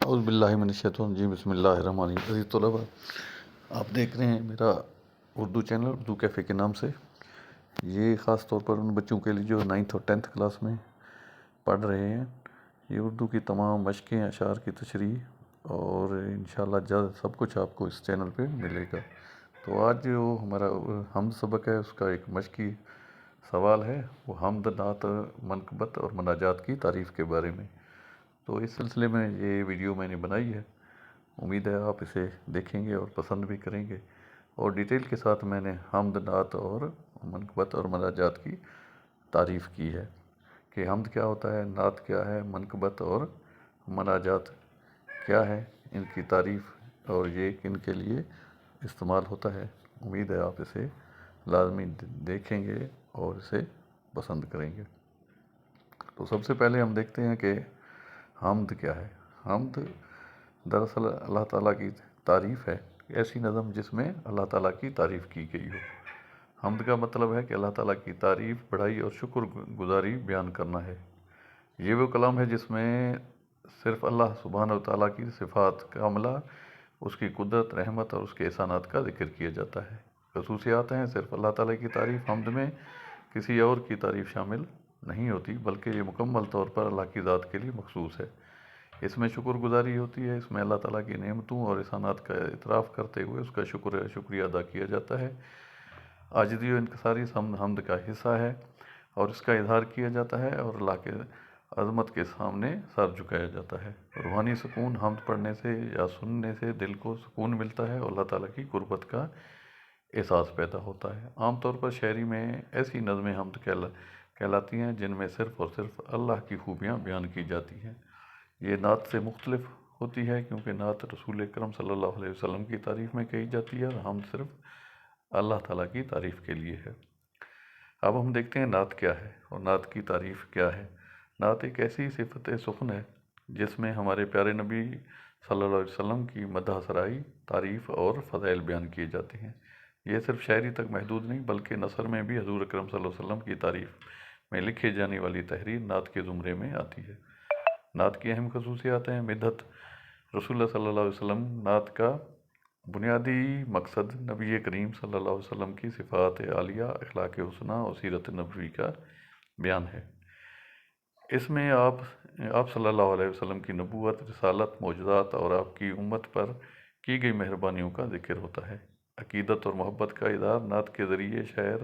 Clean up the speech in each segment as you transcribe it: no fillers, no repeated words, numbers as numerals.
اعوذ باللہ من الشیطان الرجیم بسم اللہ الرحمن الرحیم۔ عزیز طلباء، آپ دیکھ رہے ہیں میرا اردو چینل اردو کیفے کے نام سے۔ یہ خاص طور پر ان بچوں کے لیے جو 9th اور 10th کلاس میں پڑھ رہے ہیں، یہ اردو کی تمام مشقیں، اشعار کی تشریح اور انشاءاللہ سب کچھ آپ کو اس چینل پہ ملے گا۔ تو آج جو ہمارا حمد سبق ہے، اس کا ایک مشقی سوال ہے، وہ حمد، نعت، منقبت اور مناجات کی تعریف کے بارے میں۔ تو اس سلسلے میں یہ ویڈیو میں نے بنائی ہے، امید ہے آپ اسے دیکھیں گے اور پسند بھی کریں گے۔ اور ڈیٹیل کے ساتھ میں نے حمد، نعت اور منقبت اور مناجات کی تعریف کی ہے کہ حمد کیا ہوتا ہے، نعت کیا ہے، منقبت اور مناجات کیا ہے، ان کی تعریف اور یہ کن کے لیے استعمال ہوتا ہے۔ امید ہے آپ اسے لازمی دیکھیں گے اور اسے پسند کریں گے۔ تو سب سے پہلے ہم دیکھتے ہیں کہ حمد کیا ہے۔ حمد دراصل اللہ تعالیٰ کی تعریف ہے، ایسی نظم جس میں اللہ تعالیٰ کی تعریف کی گئی ہو۔ حمد کا مطلب ہے کہ اللہ تعالیٰ کی تعریف، بڑائی اور شکر گزاری بیان کرنا ہے۔ یہ وہ کلام ہے جس میں صرف اللہ سبحانہ و تعالیٰ کی صفات کاملہ، اس کی قدرت، رحمت اور اس کے احسانات کا ذکر کیا جاتا ہے۔ خصوصیات ہیں، صرف اللہ تعالیٰ کی تعریف، حمد میں کسی اور کی تعریف شامل نہیں ہوتی، بلکہ یہ مکمل طور پر اللہ کی ذات کے لیے مخصوص ہے۔ اس میں شکر گزاری ہوتی ہے، اس میں اللہ تعالیٰ کی نعمتوں اور احسانات کا اعتراف کرتے ہوئے اس کا شکریہ ادا کیا جاتا ہے۔ عاجزی و انکساری حمد کا حصہ ہے اور اس کا اظہار کیا جاتا ہے اور اللہ کے عظمت کے سامنے سر جھکایا جاتا ہے۔ روحانی سکون، حمد پڑھنے سے یا سننے سے دل کو سکون ملتا ہے اور اللہ تعالیٰ کی قربت کا احساس پیدا ہوتا ہے۔ عام طور پر شاعری میں ایسی نظمیں حمد کہلاتی ہیں جن میں صرف اور صرف اللہ کی خوبیاں بیان کی جاتی ہیں۔ یہ نعت سے مختلف ہوتی ہے کیونکہ نعت رسول اکرم صلی اللہ علیہ وسلم کی تعریف میں کہی جاتی ہے اور حمد صرف اللہ تعالیٰ کی تعریف کے لیے ہے۔ اب ہم دیکھتے ہیں نعت کیا ہے اور نعت کی تعریف کیا ہے۔ نعت ایک ایسی صفت سخن ہے جس میں ہمارے پیارے نبی صلی اللہ علیہ وسلم کی مدح سرائی، تعریف اور فضائل بیان کیے جاتے ہیں۔ یہ صرف شاعری تک محدود نہیں بلکہ نثر میں بھی حضور اکرم صلی اللہ علیہ وسلم کی تعریف میں لکھی جانے والی تحریر نعت کے زمرے میں آتی ہے۔ نعت کی اہم خصوصیات ہیں: مدحت رسول اللہ صلی اللہ علیہ وسلم۔ نعت کا بنیادی مقصد نبی کریم صلی اللہ علیہ وسلم کی صفات عالیہ، اخلاق حسنہ اور سیرت نبوی کا بیان ہے۔ اس میں آپ صلی اللہ علیہ وسلم کی نبوت، رسالت، معجزات اور آپ کی امت پر کی گئی مہربانیوں کا ذکر ہوتا ہے۔ عقیدت اور محبت کا اظہار نعت کے ذریعے شاعر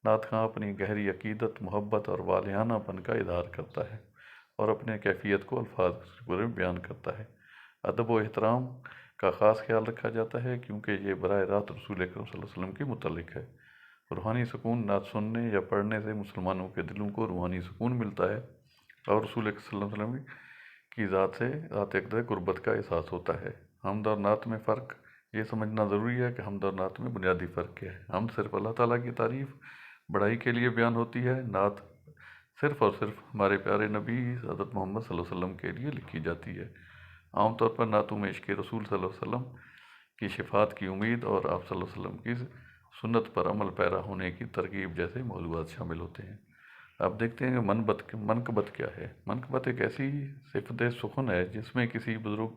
نعت خواں اپنی گہری عقیدت، محبت اور والہانہ پن کا اظہار کرتا ہے اور اپنے کیفیت کو الفاظ میں بیان کرتا ہے۔ ادب و احترام کا خاص خیال رکھا جاتا ہے کیونکہ یہ براہ راست رسول اکرم صلی اللہ علیہ وسلم کے متعلق ہے۔ روحانی سکون، نعت سننے یا پڑھنے سے مسلمانوں کے دلوں کو روحانی سکون ملتا ہے اور رسول اکرم صلی اللہ علیہ وسلم کی ذات سے ذات اقدس قربت کا احساس ہوتا ہے۔ حمد اور نعت میں فرق یہ سمجھنا ضروری ہے کہ حمد اور نعت میں بنیادی فرق کیا ہے۔ حمد صرف اللہ تعالیٰ کی تعریف، بڑائی کے لیے بیان ہوتی ہے۔ نعت صرف اور صرف ہمارے پیارے نبی حضرت محمد صلی اللہ علیہ وسلم کے لیے لکھی جاتی ہے۔ عام طور پر نعتوں میں عشق رسول صلی اللہ علیہ وسلم کی شفاعت کی امید اور آپ صلی اللہ علیہ وسلم کی سنت پر عمل پیرا ہونے کی ترغیب جیسے موضوعات شامل ہوتے ہیں۔ اب دیکھتے ہیں کہ منقبت کیا ہے۔ منقبت ایک ایسی صفت سخن ہے جس میں کسی بزرگ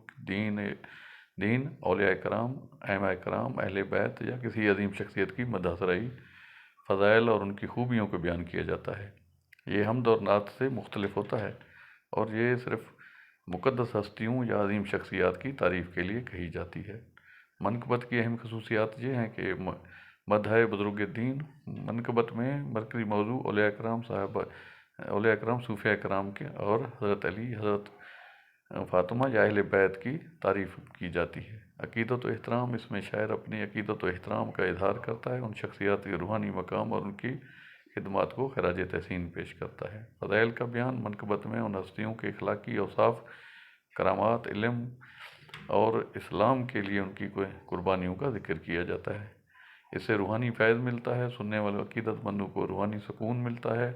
دین، اولیاء کرام، ائمہ کرام، اہل بیت یا کسی عظیم شخصیت کی مدح سرائی، فضائل اور ان کی خوبیوں کو بیان کیا جاتا ہے۔ یہ حمد اور نعت سے مختلف ہوتا ہے اور یہ صرف مقدس ہستیوں یا عظیم شخصیات کی تعریف کے لیے کہی جاتی ہے۔ منقبت کی اہم خصوصیات یہ ہیں کہ مدح بزرگ دین۔ منقبت میں مرکزی موضوع اولیاء کرام، صوفیاء کرام کے اور حضرت علی، حضرت فاطمہ یا اہل بیت کی تعریف کی جاتی ہے۔ عقیدت و احترام، اس میں شاعر اپنی عقیدت و احترام کا اظہار کرتا ہے، ان شخصیات کے روحانی مقام اور ان کی خدمات کو خراج تحسین پیش کرتا ہے۔ فضائل کا بیان، منقبت میں ان ہستیوں کے اخلاقی اوصاف، کرامات، علم اور اسلام کے لیے ان کی قربانیوں کا ذکر کیا جاتا ہے۔ اس سے روحانی فیض ملتا ہے، سننے والے عقیدت مندوں کو روحانی سکون ملتا ہے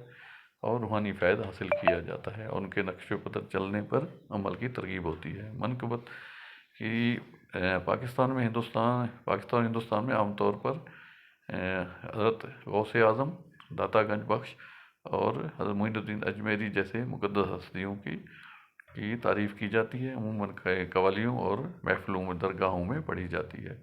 اور روحانی فیض حاصل کیا جاتا ہے اور ان کے نقش قدم چلنے پر عمل کی ترغیب ہوتی ہے۔ منقبت کی پاکستان اور ہندوستان میں عام طور پر حضرت غوث اعظم، داتا گنج بخش اور حضرت معین الدین اجمیری جیسے مقدس ہستیوں کی کی تعریف کی جاتی ہے، عموماً قوالیوں اور محفلوں میں درگاہوں میں پڑھی جاتی ہے۔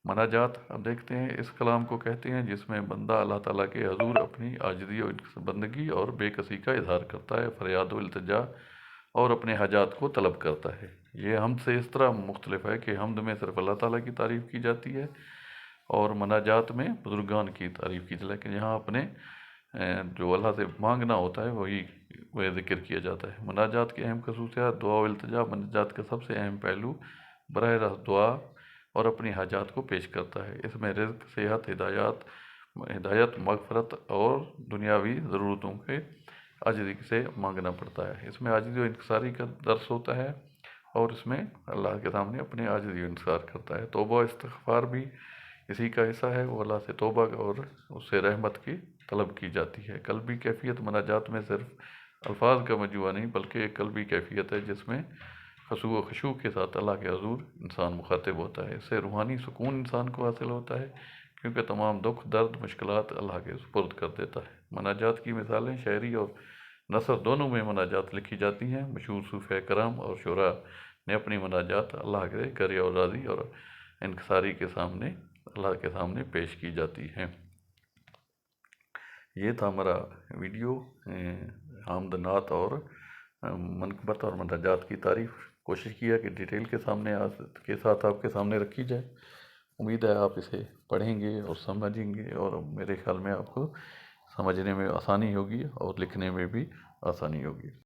مناجات اب دیکھتے ہیں، اس کلام کو کہتے ہیں جس میں بندہ اللہ تعالیٰ کے حضور اپنی عاجزی اور بندگی اور بے کسی کا اظہار کرتا ہے، فریاد و التجا اور اپنے حاجات کو طلب کرتا ہے۔ یہ حمد سے اس طرح مختلف ہے کہ حمد میں صرف اللہ تعالیٰ کی تعریف کی جاتی ہے اور مناجات میں بزرگان کی تعریف کی جاتی ہے، لیکن یہاں اپنے جو اللہ سے مانگنا ہوتا ہے وہی ذکر کیا جاتا ہے۔ مناجات کی اہم خصوصیات: دعا و التجا مناجات کا سب سے اہم پہلو براہ راست دعا اور اپنی حاجات کو پیش کرتا ہے۔ اس میں رزق، صحت، ہدایت، مغفرت اور دنیاوی ضرورتوں کے عاجزی سے مانگنا پڑتا ہے۔ اس میں عاجزی و انکساری کا درس ہوتا ہے اور اس میں اللہ کے سامنے اپنے عاجزی و انکسار کرتا ہے۔ توبہ و استغفار بھی اسی کا حصہ ہے، وہ اللہ سے توبہ اور اس سے رحمت کی طلب کی جاتی ہے۔ قلبی کیفیت مناجات میں صرف الفاظ کا مجموعہ نہیں بلکہ ایک قلبی کیفیت ہے جس میں خضوع و خشوع کے ساتھ اللہ کے حضور انسان مخاطب ہوتا ہے۔ اس سے روحانی سکون انسان کو حاصل ہوتا ہے کیونکہ تمام دکھ، درد، مشکلات اللہ کے سپرد کر دیتا ہے۔ مناجات کی مثالیں: شاعری اور نثر دونوں میں مناجات لکھی جاتی ہیں۔ مشہور صوفیاء کرام اور شعراء نے اپنی مناجات اللہ کے گریہ اور راضی اور انکساری کے سامنے اللہ کے سامنے پیش کی جاتی ہیں۔ یہ تھا ہمارا ویڈیو حمد، نعت اور منقبت اور مناجات کی تعریف۔ کوشش کیا کہ ڈیٹیل کے ساتھ آپ کے سامنے رکھی جائے۔ امید ہے آپ اسے پڑھیں گے اور سمجھیں گے اور میرے خیال میں آپ کو سمجھنے میں آسانی ہوگی اور لکھنے میں بھی آسانی ہوگی۔